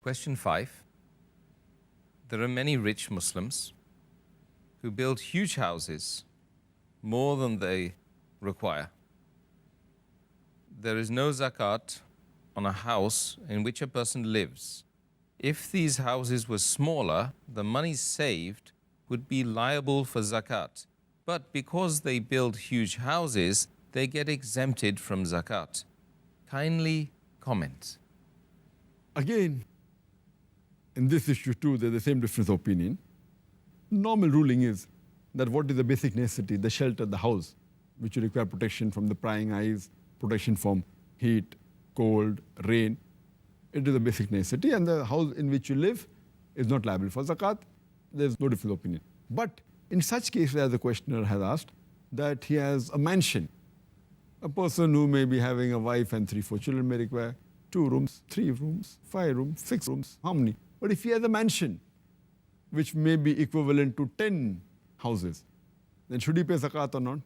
Question 5. There are many rich Muslims who build huge houses, more than they require. There is no zakat on a house in which a person lives. If these houses were smaller, the money saved would be liable for zakat. But because they build huge houses, they get exempted from zakat. Kindly comment. Again, in this issue too, there's the same difference of opinion. Normal ruling is that what is the basic necessity, the shelter, the house, which require protection from the prying eyes, protection from heat, cold, rain. It is a basic necessity, and the house in which you live is not liable for zakat. There's no difference of opinion. But in such cases, as the questioner has asked, that he has a mansion, a person who may be having a wife and 3-4 children may require 2 rooms, 3 rooms, 5 rooms, 6 rooms, how many? But if he has a mansion, which may be equivalent to 10 houses, then should he pay zakat or not?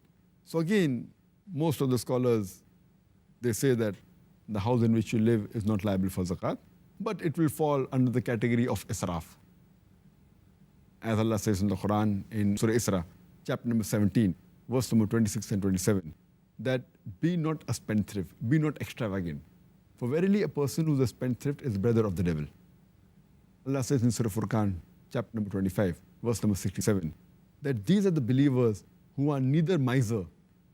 So again, most of the scholars, they say that the house in which you live is not liable for zakat, but it will fall under the category of israf. As Allah says in the Quran, in Surah Isra, chapter number 17, verse number 26 and 27, that be not a spendthrift, be not extravagant. For verily a person who is a spendthrift is brother of the devil. Allah says in Surah Furqan, chapter number 25, verse number 67, that these are the believers who are neither miser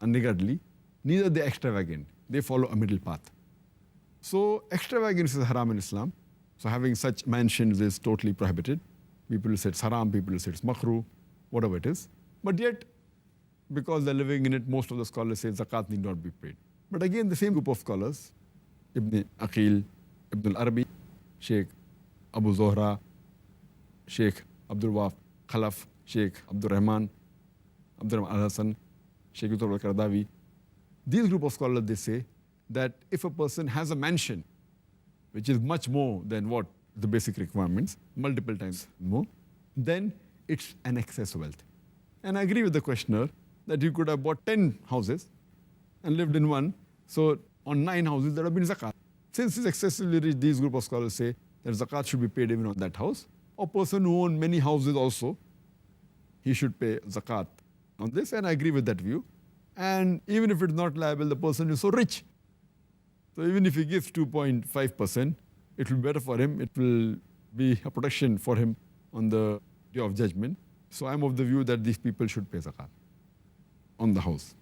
and niggardly, neither they extravagant. They follow a middle path. So extravagance is haram in Islam. So having such mansions is totally prohibited. People will say it's haram, people will say it's makruh, whatever it is. But yet, because they're living in it, most of the scholars say zakat need not be paid. But again, the same group of scholars, Ibn Aqil, Ibn al-Arabi, Sheikh Abu Zohra, Sheikh Abdul Wahab Khalaf, Sheikh Abdul Rahman, Abdul Rahman al-Hassan, Sheikh Yusuf al-Qaradawi, these group of scholars, they say that if a person has a mansion, which is much more than what the basic requirements, multiple times more, then it's an excess wealth. And I agree with the questioner that you could have bought 10 houses and lived in one, so on 9 houses there have been zakat. Since it's excessively rich, these group of scholars say that zakat should be paid even on that house. A person who owns many houses also, he should pay zakat on this, and I agree with that view. And even if it's not liable, the person is so rich. So even if he gives 2.5%, it will be better for him. It will be a protection for him on the day of judgment. So I'm of the view that these people should pay zakat on the house.